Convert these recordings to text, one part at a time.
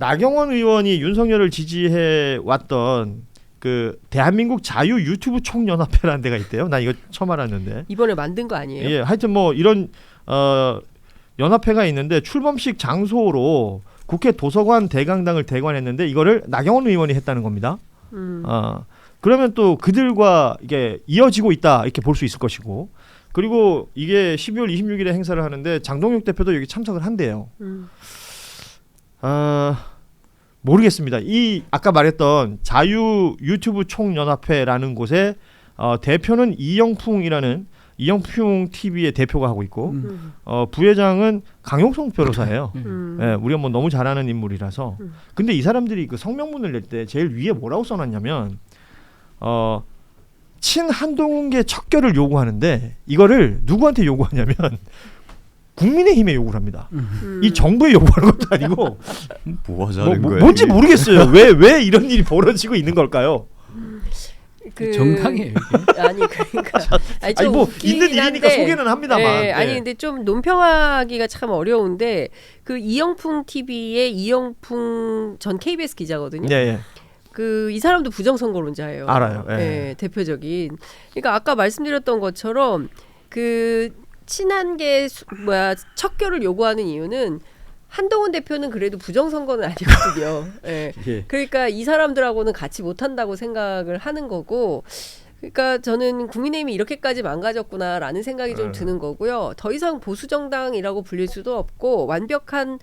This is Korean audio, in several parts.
나경원 의원이 윤석열을 지지해 왔던 그 대한민국 자유 유튜브 총연합회라는 데가 있대요. 나 이거 처음 알았는데. 이번에 만든 거 아니에요? 예, 하여튼 뭐 이런 연합회가 있는데 출범식 장소로 국회 도서관 대강당을 대관했는데 이거를 나경원 의원이 했다는 겁니다. 그러면 또 그들과 이게 이어지고 있다 이렇게 볼 수 있을 것이고, 그리고 이게 12월 26일에 행사를 하는데 장동혁 대표도 여기 참석을 한대요. 모르겠습니다. 이 아까 말했던 자유 유튜브 총연합회라는 곳에 대표는 이영풍이라는 이영풍 TV의 대표가 하고 있고 부회장은 강용석 변호사예요. 예, 우리가 뭐 너무 잘 아는 인물이라서. 근데 이 사람들이 그 성명문을 낼 때 제일 위에 뭐라고 써놨냐면 친한동훈계 척결을 요구하는데 이거를 누구한테 요구하냐면 국민의힘에 요구를 합니다. 이 정부에 요구하는 것도 아니고 뭐 하자는 거예요? 뭔지 모르겠어요. 왜 이런 일이 벌어지고 있는 걸까요? 정당이에요. 아니 그러니까 아니 뭐 있는 일이니까 소개는 합니다만. 네, 아니 근데 좀 논평하기가 참 어려운데 그 이영풍 TV의 이영풍 전 KBS 기자거든요. 네. 그 이 사람도 부정선거론자예요. 알아요. 예. 네, 대표적인. 그러니까 아까 말씀드렸던 것처럼 그 친한계 척결을 요구하는 이유는 한동훈 대표는 그래도 부정선거는 아니거든요. 네. 예. 그러니까 이 사람들하고는 같이 못한다고 생각을 하는 거고, 그러니까 저는 국민의힘이 이렇게까지 망가졌구나라는 생각이 좀 드는 거고요. 더 이상 보수 정당이라고 불릴 수도 없고 완벽한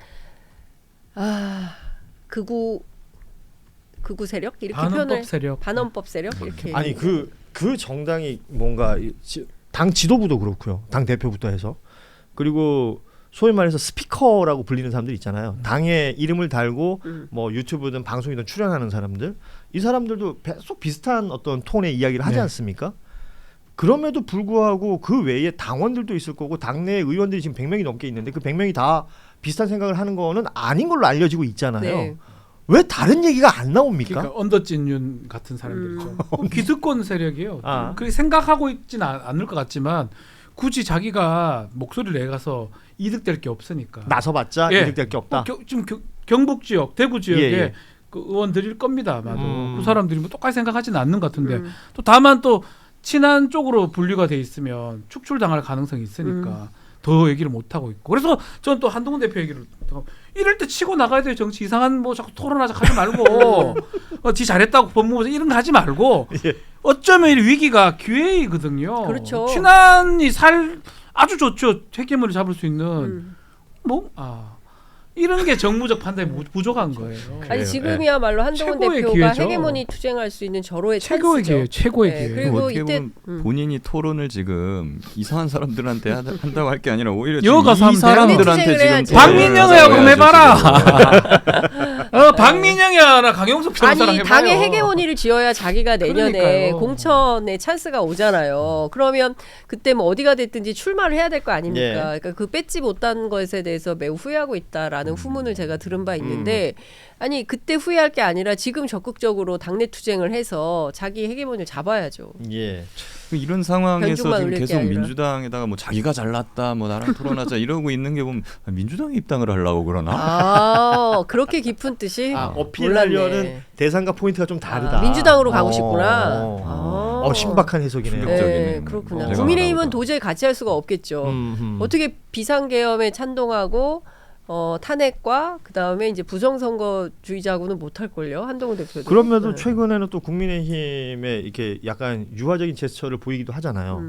극우 세력 이렇게 반헌법 세력. 반헌법 세력 이렇게. 아니 그 정당이 뭔가 당 지도부도 그렇고요. 당 대표부터 해서, 그리고 소위 말해서 스피커라고 불리는 사람들 있잖아요. 당의 이름을 달고 뭐 유튜브든 방송이든 출연하는 사람들, 이 사람들도 계속 비슷한 어떤 톤의 이야기를 하지 않습니까? 그럼에도 불구하고 그 외에 당원들도 있을 거고 당내 의원들이 지금 100명이 넘게 있는데 그 100명이 다 비슷한 생각을 하는 거는 아닌 걸로 알려지고 있잖아요. 네. 왜 다른 얘기가 안 나옵니까? 그러니까 언더진윤 같은 사람들이죠. 기득권 세력이에요. 그렇게 생각하고 있지는 않을 것 같지만 굳이 자기가 목소리를 내가서 이득될 게 없으니까 나서봤자 이득될 게 없다. 지금 경북 지역, 대구 지역에 예. 그 의원들일 겁니다. 아마도 그 사람들이 뭐 똑같이 생각하지는 않는 것 같은데 또 다만 또 친한 쪽으로 분류가 돼 있으면 축출당할 가능성이 있으니까 더 얘기를 못 하고 있고. 그래서 저는 또 한동훈 대표 얘기를 이럴 때 치고 나가야 돼요. 정치 이상한 뭐 자꾸 토론하자 하지 말고 지 잘했다고 법무부 이런 거 하지 말고 어쩌면 이 위기가 기회이거든요. 그렇죠. 친한이 아주 좋죠. 핵개물을 잡을 수 있는 이런 게 정무적 판단이 부족한 거예요. 아니 지금이야말로 한동훈 대표가 기회죠. 헤게모니 투쟁할 수 있는 절호의 최고의 찬스죠. 기회, 최고의 기회. 그리고 어떻게 이때 보면 본인이 토론을 지금 이상한 사람들한테 한다고 할 게 아니라 오히려 여가 이 사람들한테 지금 박민영이하고 그럼 해봐라. 박민영이나 강용석 변호사랑 아니 해봐요. 당의 헤게모니를 지어야 자기가 내년에 그러니까요. 공천에 찬스가 오잖아요. 그러면 그때 뭐 어디가 됐든지 출마를 해야 될 거 아닙니까? 그러니까 그 뺏지 못한 것에 대해서 매우 후회하고 있다라는 후문을 제가 들은 바 있는데 아니 그때 후회할 게 아니라 지금 적극적으로 당내 투쟁을 해서 자기 헤게모니를 잡아야죠. 예. 이런 상황에서 변죽만 지금 올릴 게 계속 아니라. 민주당에다가 뭐 자기가 잘났다 뭐 나랑 토론하자 이러고 있는 게 보면 민주당에 입당을 하려고 그러나? 그렇게 깊은 뜻이 어필하려는 몰랐네. 대상과 포인트가 좀 다르다. 민주당으로 가고 싶구나. 신박한 해석이네요. 네, 그렇구나. 국민의힘은 도저히 같이 할 수가 없겠죠. 어떻게 비상계엄에 찬동하고 탄핵과 그다음에 이제 부정선거주의자하고는 못할 걸요. 한동훈 대표도. 그럼에도 최근에는 또 국민의힘에 이렇게 약간 유화적인 제스처를 보이기도 하잖아요.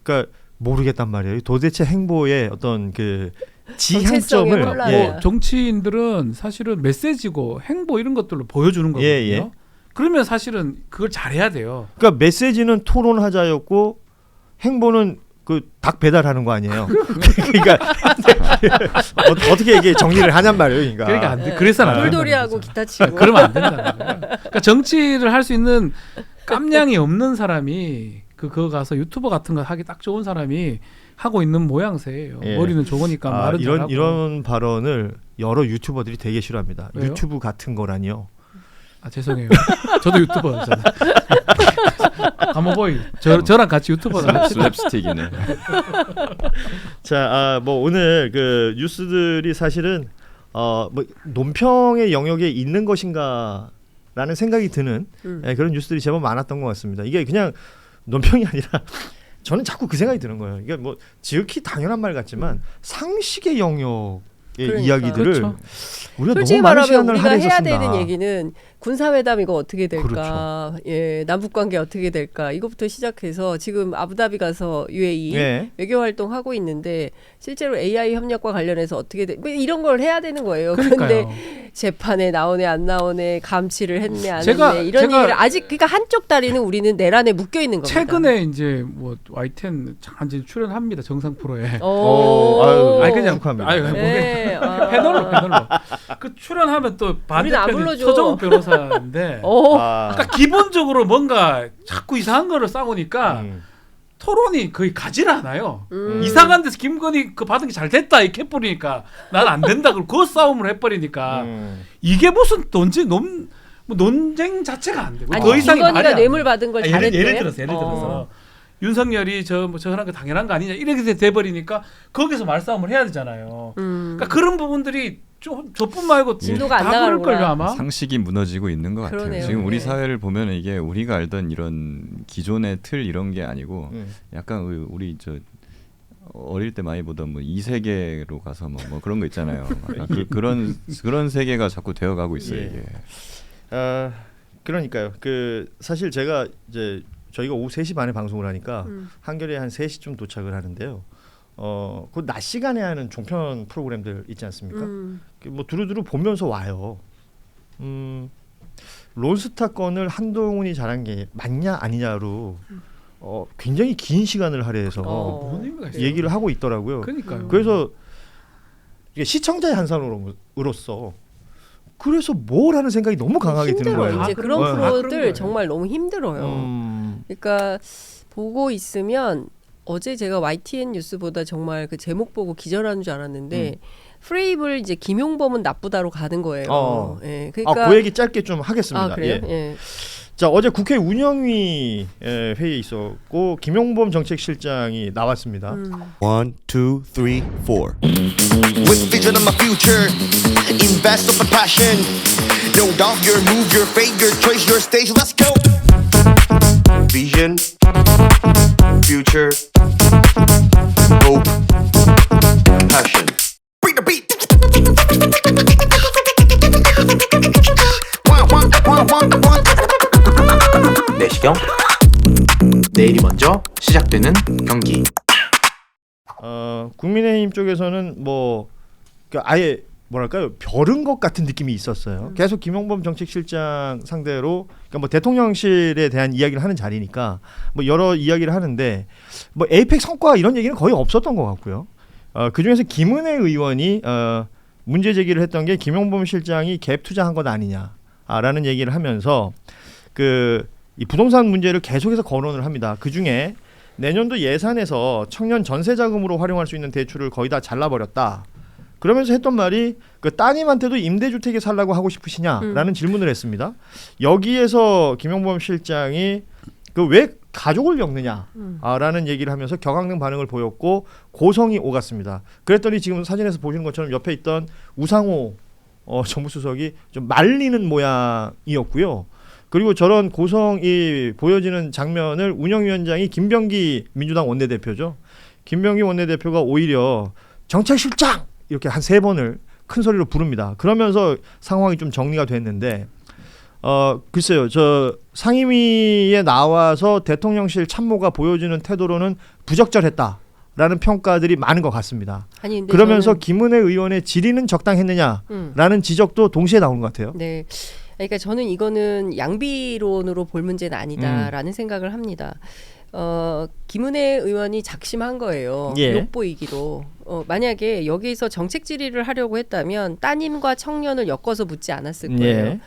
그러니까 모르겠단 말이에요. 도대체 행보의 어떤 그 지향점을 뭐 정치인들은 사실은 메시지고 행보 이런 것들로 보여주는 거거든요. 그러면 사실은 그걸 잘해야 돼요. 그러니까 메시지는 토론하자였고 행보는 그 닭 배달하는 거 아니에요. 그러니까 어떻게 이게 정리를 하냔 말이에요. 그러니까 안 돼. 그래서는 안 된다. 돌돌이하고 기타 치고. 그러면 안 된다. 그러니까 정치를 할 수 있는 깜냥이 없는 사람이 그거 가서 유튜버 같은 거 하기 딱 좋은 사람이 하고 있는 모양새예요. 머리는 좋으니까 말은 잘하고. 이런 발언을 여러 유튜버들이 되게 싫어합니다. 왜요? 유튜브 같은 거라니요. 죄송해요. 저도 유튜버잖아요. 가모보이 저랑 같이 유튜버를 합시다. 슬랩스틱이네. 자, 뭐 오늘 그 뉴스들이 사실은 뭐 논평의 영역에 있는 것인가라는 생각이 드는 그런 뉴스들이 제법 많았던 것 같습니다. 이게 그냥 논평이 아니라 저는 자꾸 그 생각이 드는 거예요. 이게 뭐 지극히 당연한 말 같지만 상식의 영역의 그러니까. 이야기들을 그렇죠. 우리가 솔직히 너무 많은 말하면 시간을 우리가 해야 할애했었습니다. 되는 얘기는 군사회담 이거 어떻게 될까, 그렇죠. 예, 남북관계 어떻게 될까 이거부터 시작해서 지금 아부다비 가서 UAE 예. 외교 활동 하고 있는데 실제로 AI 협력과 관련해서 어떻게 뭐 이런 걸 해야 되는 거예요. 그러니까요. 그런데 재판에 나오네 안 나오네, 감치를 했네 안 제가- 했네 이런 제가- 얘기를 아직 그러니까 한쪽 다리는 우리는 내란에 묶여 있는 겁니다. 최근에 이제 뭐 YTN 잠깐 출연합니다 정상 프로에. 아유, 아니 그냥 축하합니다. 아니 네. 패널로 그 출연하면 또 우리는 안 반대편이 불러줘. 서정욱 변호사인데. 아, 그러니까 기본적으로 뭔가 자꾸 이상한 거를 싸우니까 음. 토론이 거의 가지를 않아요. 음. 이상한 데서 김건희 그 받은 게 잘 됐다 이렇게 뿌리니까 난 안 된다 그러고 그 싸움을 해버리니까 이게 무슨 뭐 논쟁 자체가 안 되고 아니 더 이상이 말이 김건희가 안 돼. 뇌물 받은 걸 잘했대. 예를 들어서 윤석열이 저런 거 당연한 거 아니냐 이렇게 돼버리니까 거기서 말싸움을 해야 되잖아요. 그러니까 그런 부분들이 좀 저뿐 말고 진도가 안 다 나가는구나. 그럴걸요 아마. 상식이 무너지고 있는 것 같아요. 그러네요. 지금 우리 네. 사회를 보면 이게 우리가 알던 이런 기존의 틀 이런 게 아니고 음. 약간 우리 저 어릴 때 많이 보던 뭐 이 세계로 가서 뭐 그런 거 있잖아요. 그런 세계가 자꾸 되어가고 있어요. 예. 이게. 그러니까요. 그 사실 제가 이제 저희가 오후 3시 반에 방송을 하니까 한겨레 한 3시쯤 도착을 하는데요. 그 낮 시간에 하는 종편 프로그램들 있지 않습니까? 뭐 두루두루 보면서 와요. 론스타 건을 한동훈이 잘한 게 맞냐 아니냐로 굉장히 긴 시간을 할애해서 뭔 의미가 있어요? 얘기를 하고 있더라고요. 그러니까요. 그래서 이게 시청자의 한산으로서 그래서 뭘 하는 생각이 너무 강하게 드는 힘들어요. 거예요. 이제 아, 그런 그런 거예요. 프로들 그런 정말 너무 힘들어요. 그러니까 보고 있으면 어제 제가 YTN 뉴스보다 정말 그 제목 보고 기절하는 줄 알았는데 프레임을 이제 김용범은 나쁘다로 가는 거예요. 예, 그러니까 그 얘기 짧게 좀 하겠습니다. 아 그래요? 예. 예. 자, 어제 국회 운영위 회의 있었고 김용범 정책실장이 나왔습니다. 1, 2, 3, 4. With vision of my future, invest of my passion. No doubt your move, your fate, your choice, your stage. Let's go. Vision, future, hope, passion. Bring the beat. 내시경 내일이 먼저 시작되는 경기. 국민의힘 쪽에서는 뭐 그러니까 아예 뭐랄까요 벼른 것 같은 느낌이 있었어요. 계속 김용범 정책실장 상대로 그러니까 뭐 대통령실에 대한 이야기를 하는 자리니까 뭐 여러 이야기를 하는데 뭐 에이펙 성과 이런 얘기는 거의 없었던 것 같고요. 그 중에서 김은혜 의원이 문제 제기를 했던 게 김용범 실장이 갭 투자한 것 아니냐라는 얘기를 하면서 이 부동산 문제를 계속해서 거론을 합니다. 그 중에 내년도 예산에서 청년 전세 자금으로 활용할 수 있는 대출을 거의 다 잘라버렸다. 그러면서 했던 말이 그 따님한테도 임대주택에 살라고 하고 싶으시냐라는 질문을 했습니다. 여기에서 김용범 실장이 그 왜 가족을 엮느냐라는 얘기를 하면서 격앙된 반응을 보였고 고성이 오갔습니다. 그랬더니 지금 사진에서 보시는 것처럼 옆에 있던 우상호 정무수석이 좀 말리는 모양이었고요. 그리고 저런 고성이 보여지는 장면을 운영위원장이 김병기 민주당 원내대표죠. 김병기 원내대표가 오히려 정책실장 이렇게 한 3번을 큰 소리로 부릅니다. 그러면서 상황이 좀 정리가 됐는데 글쎄요. 저 상임위에 나와서 대통령실 참모가 보여주는 태도로는 부적절했다라는 평가들이 많은 것 같습니다. 아니, 근데 그러면서 저는, 김은혜 의원의 질의는 적당했느냐라는 지적도 동시에 나오는 것 같아요. 네. 그러니까 저는 이거는 양비론으로 볼 문제는 아니다라는 생각을 합니다. 김은혜 의원이 작심한 거예요. 예. 욕보이기로. 만약에 여기서 정책 질의를 하려고 했다면 따님과 청년을 엮어서 묻지 않았을 거예요.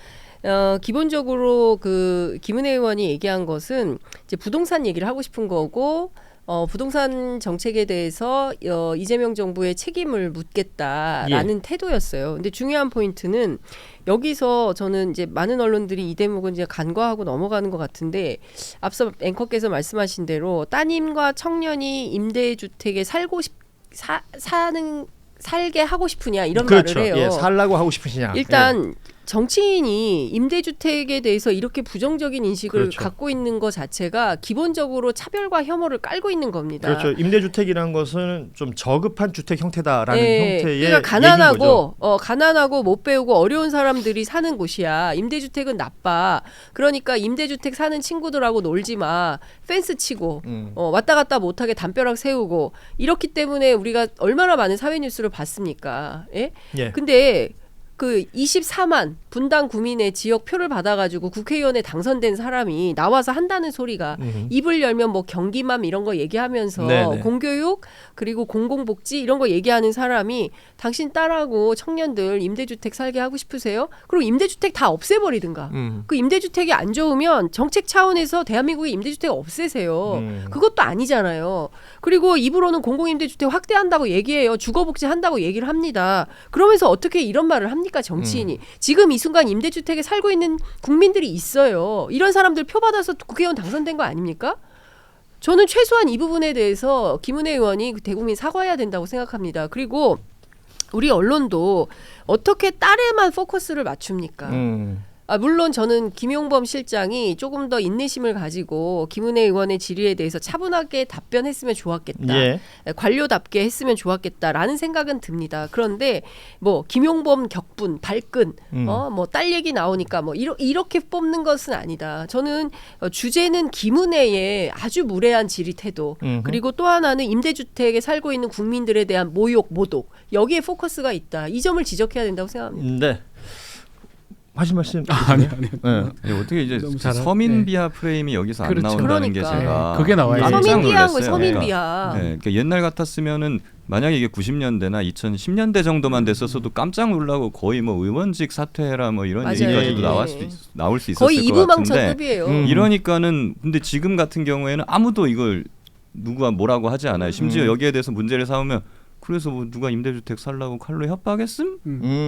예. 기본적으로 그 김은혜 의원이 얘기한 것은 이제 부동산 얘기를 하고 싶은 거고 부동산 정책에 대해서 이재명 정부의 책임을 묻겠다라는 태도였어요. 근데 중요한 포인트는 여기서 저는 이제 많은 언론들이 이 대목은 이제 간과하고 넘어가는 것 같은데 앞서 앵커께서 말씀하신 대로 따님과 청년이 임대주택에 살게 하고 싶으냐 이런 그렇죠. 말을 해요. 예, 살라고 하고 싶으시냐. 일단 정치인이 임대주택에 대해서 이렇게 부정적인 인식을 그렇죠. 갖고 있는 것 자체가 기본적으로 차별과 혐오를 깔고 있는 겁니다. 그렇죠. 임대주택이라는 것은 좀 저급한 주택 형태다라는 네, 형태의 그러니까 얘기인 거죠. 가난하고 못 배우고 어려운 사람들이 사는 곳이야. 임대주택은 나빠. 그러니까 임대주택 사는 친구들하고 놀지 마. 펜스 치고 왔다 갔다 못하게 담벼락 세우고 이렇기 때문에 우리가 얼마나 많은 사회 뉴스를 봤습니까? 예? 예. 근데 그 24만 분당 구민의 지역 표를 받아가지고 국회의원에 당선된 사람이 나와서 한다는 소리가 입을 열면 뭐 경기맘 이런 거 얘기하면서 네네. 공교육 그리고 공공복지 이런 거 얘기하는 사람이 당신 딸하고 청년들 임대주택 살게 하고 싶으세요? 그리고 임대주택 다 없애버리든가. 그 임대주택이 안 좋으면 정책 차원에서 대한민국의 임대주택 없애세요. 그것도 아니잖아요. 그리고 입으로는 공공임대주택 확대한다고 얘기해요. 주거복지 한다고 얘기를 합니다. 그러면서 어떻게 이런 말을 합니까 정치인이. 지금 이 순간 임대주택에 살고 있는 국민들이 있어요. 이런 사람들 표 받아서 국회의원 당선된 거 아닙니까? 저는 최소한 이 부분에 대해서 김은혜 의원이 대국민 사과해야 된다고 생각합니다. 그리고 우리 언론도 어떻게 딸에만 포커스를 맞춥니까? 물론 저는 김용범 실장이 조금 더 인내심을 가지고 김은혜 의원의 질의에 대해서 차분하게 답변했으면 좋았겠다. 예. 관료답게 했으면 좋았겠다라는 생각은 듭니다. 그런데 뭐 김용범 격분, 발끈, 뭐 딸 얘기 나오니까 뭐 이렇게 뽑는 것은 아니다. 저는 주제는 김은혜의 아주 무례한 질의 태도, 그리고 또 하나는 임대주택에 살고 있는 국민들에 대한 모욕, 모독 여기에 포커스가 있다. 이 점을 지적해야 된다고 생각합니다. 네. 하신 말씀. 아니요. 아니, 어떻게 이제 너무 잘하- 서민 비하 프레임이 여기서 그렇죠. 안 나온다는 게 그러니까. 제가 그게 나와요. 깜짝 서민 비하한 거예요. 놀랐어요. 서민 그러니까, 비하. 네, 그러니까 옛날 같았으면은 만약에 이게 90년대나 2010년대 정도만 됐었어도 깜짝 놀라고 거의 뭐 의원직 사퇴해라 뭐 이런 맞아요. 얘기까지도 예. 나올 수 있었을 거의 것 이부망천 같은데 급이에요. 이러니까는 근데 지금 같은 경우에는 아무도 이걸 누가 뭐라고 하지 않아요. 심지어 여기에 대해서 문제를 삼으면 그래서 뭐 누가 임대주택 살라고 칼로 협박했음?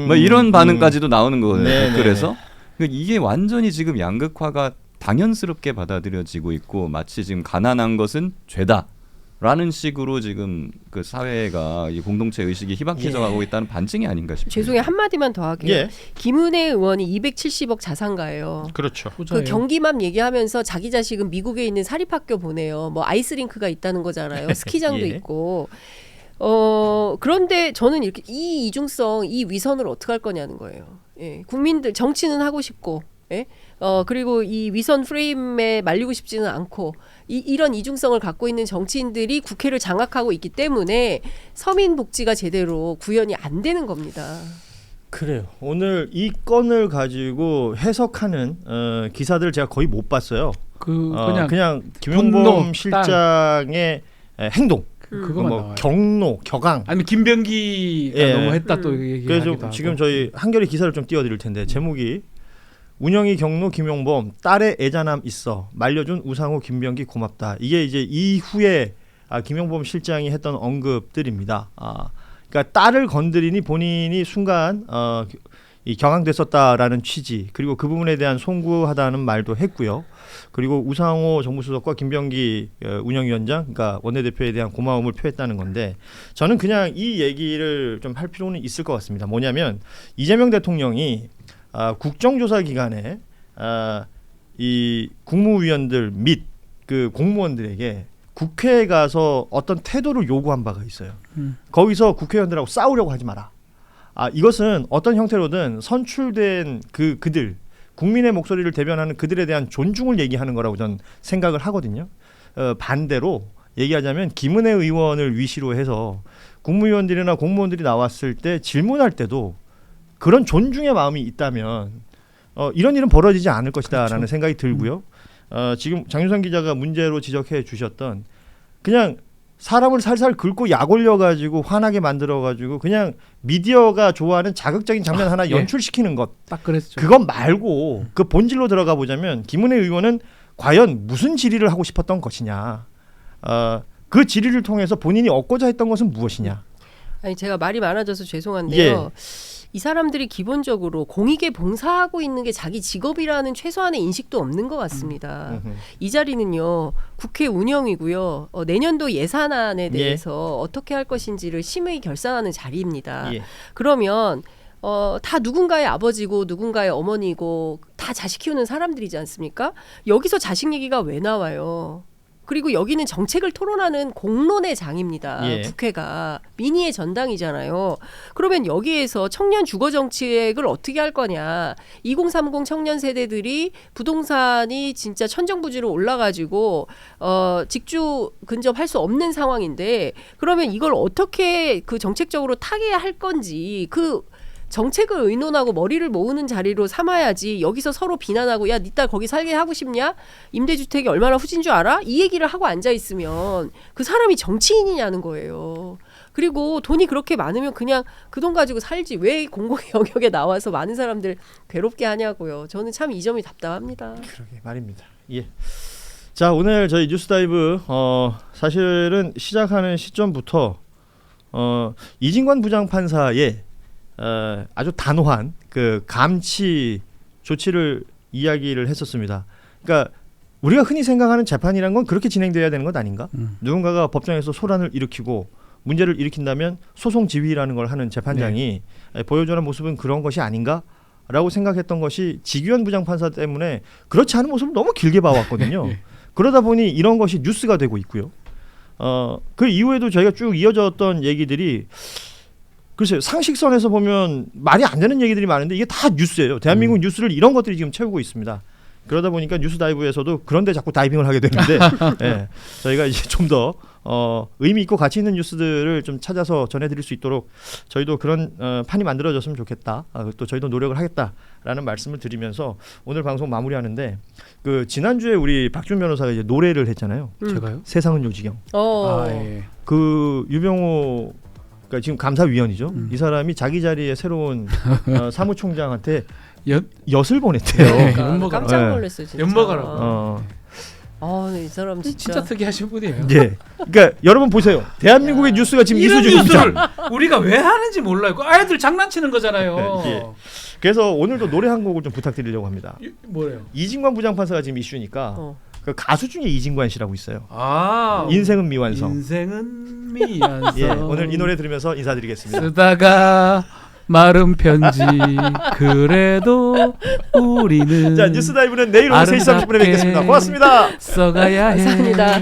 뭐 이런 반응까지도 나오는 거거든요. 네네. 댓글에서. 그러니까 이게 완전히 지금 양극화가 당연스럽게 받아들여지고 있고 마치 지금 가난한 것은 죄다라는 식으로 지금 그 사회가 이 공동체 의식이 희박해져 가고 있다는 반증이 아닌가 싶어요. 죄송해요. 한마디만 더 할게요. 예. 김은혜 의원이 270억 자산가예요. 그렇죠. 그 경기맘 얘기하면서 자기 자식은 미국에 있는 사립학교 보내요. 뭐 아이스링크가 있다는 거잖아요. 스키장도 예. 있고. 그런데 저는 이렇게 이 이중성, 이 위선을 어떻게 할 거냐는 거예요. 예, 국민들 정치는 하고 싶고, 예? 그리고 이 위선 프레임에 말리고 싶지는 않고 이런 이중성을 갖고 있는 정치인들이 국회를 장악하고 있기 때문에 서민 복지가 제대로 구현이 안 되는 겁니다. 그래요. 오늘 이 건을 가지고 해석하는 기사들을 제가 거의 못 봤어요. 그냥 김용범 분노, 실장의 행동, 그거만 뭐 나와요. 경로, 격앙. 아니면 김병기가 예. 너무 했다 또 얘기하기도 그래서 하고. 지금 저희 한겨레 기사를 좀 띄워드릴 텐데 제목이 운영이 경로 김용범 딸의 애자남 있어 말려준 우상호 김병기 고맙다. 이게 이제 이후에 김용범 실장이 했던 언급들입니다. 그러니까 딸을 건드리니 본인이 순간 이 경황됐었다라는 취지 그리고 그 부분에 대한 송구하다는 말도 했고요. 그리고 우상호 정무수석과 김병기 운영위원장, 그러니까 원내대표에 대한 고마움을 표했다는 건데 저는 그냥 이 얘기를 좀 할 필요는 있을 것 같습니다. 뭐냐면 이재명 대통령이 국정조사 기간에 이 국무위원들 및 그 공무원들에게 국회에 가서 어떤 태도를 요구한 바가 있어요. 거기서 국회의원들하고 싸우려고 하지 마라. 이것은 어떤 형태로든 선출된 그들 국민의 목소리를 대변하는 그들에 대한 존중을 얘기하는 거라고 저는 생각을 하거든요. 반대로 얘기하자면 김은혜 의원을 위시로 해서 국무위원들이나 공무원들이 나왔을 때 질문할 때도 그런 존중의 마음이 있다면 이런 일은 벌어지지 않을 것이다라는 그렇죠. 생각이 들고요. 지금 장윤선 기자가 문제로 지적해 주셨던 그냥 사람을 살살 긁고 약 올려가지고 화나게 만들어가지고 그냥 미디어가 좋아하는 자극적인 장면 하나 예. 연출시키는 것 딱 그랬죠. 그것 말고 그 본질로 들어가 보자면 김은혜 의원은 과연 무슨 질의를 하고 싶었던 것이냐 그 질의를 통해서 본인이 얻고자 했던 것은 무엇이냐 아니 제가 말이 많아져서 죄송한데요. 이 사람들이 기본적으로 공익에 봉사하고 있는 게 자기 직업이라는 최소한의 인식도 없는 것 같습니다. 이 자리는요 국회 운영이고요 내년도 예산안에 대해서 어떻게 할 것인지를 심의 결산하는 자리입니다. 그러면 다 누군가의 아버지고 누군가의 어머니고 다 자식 키우는 사람들이지 않습니까? 여기서 자식 얘기가 왜 나와요? 그리고 여기는 정책을 토론하는 공론의 장입니다. 국회가 민의의 전당이잖아요. 그러면 여기에서 청년 주거 정책을 어떻게 할 거냐. 2030 청년 세대들이 부동산이 진짜 천정부지로 올라가지고 직주 근접할 수 없는 상황인데 그러면 이걸 어떻게 그 정책적으로 타개할 건지 그 정책을 의논하고 머리를 모으는 자리로 삼아야지 여기서 서로 비난하고 야, 니 딸 거기 살게 하고 싶냐? 임대주택이 얼마나 후진 줄 알아? 이 얘기를 하고 앉아있으면 그 사람이 정치인이냐는 거예요. 그리고 돈이 그렇게 많으면 그냥 그 돈 가지고 살지 왜 공공의 영역에 나와서 많은 사람들 괴롭게 하냐고요. 저는 참 이 점이 답답합니다. 그러게 말입니다. 예. 자, 오늘 저희 뉴스다이브 사실은 시작하는 시점부터 이진관 부장판사의 아주 단호한 그 감치 조치를 이야기를 했었습니다. 그러니까 우리가 흔히 생각하는 재판이란 건 그렇게 진행돼야 되는 것 아닌가? 누군가가 법정에서 소란을 일으키고 문제를 일으킨다면 소송 지휘라는 걸 하는 재판장이 보여주는 모습은 그런 것이 아닌가라고 생각했던 것이 지규현 부장판사 때문에 그렇지 않은 모습을 너무 길게 봐왔거든요. 그러다 보니 이런 것이 뉴스가 되고 있고요. 그 이후에도 저희가 쭉 이어졌던 얘기들이 글쎄요. 상식선에서 보면 말이 안 되는 얘기들이 많은데 이게 다 뉴스예요. 대한민국 뉴스를 이런 것들이 지금 채우고 있습니다. 그러다 보니까 뉴스 다이브에서도 그런데 자꾸 다이빙을 하게 되는데 예, 저희가 이제 좀 더 의미 있고 가치 있는 뉴스들을 좀 찾아서 전해드릴 수 있도록 저희도 그런 판이 만들어졌으면 좋겠다. 또 저희도 노력을 하겠다라는 말씀을 드리면서 오늘 방송 마무리하는데 그 지난주에 우리 박준 변호사가 이제 노래를 했잖아요. 제가요? 세상은 요지경. 예. 그 유병호 그러니까 지금 감사위원이죠. 이 사람이 자기 자리에 새로운 사무총장한테 엿을 보냈대요. 그러니까 깜짝 놀랐어요. 진짜. 엿먹으라고. 이 사람 진짜 특이하신 분이에요. 예. 그러니까 여러분 보세요. 대한민국의 뉴스가 지금 이 이런 수준입니다. 뉴스를 우리가 왜 하는지 몰라요. 그 아이들 장난치는 거잖아요. 예. 그래서 오늘도 노래 한 곡을 좀 부탁드리려고 합니다. 뭐래요? 이진관 부장판사가 지금 이슈니까 그 가수 중에 이진관 씨라고 있어요. 인생은 미완성. 인생은 미완성. 예. 오늘 이 노래 들으면서 인사드리겠습니다. 쓰다가 마른 편지 그래도 우리는 자, 뉴스다이브는 내일 오후 3시 30분에 뵙겠습니다. 고맙습니다. 써가야 해. 감사합니다.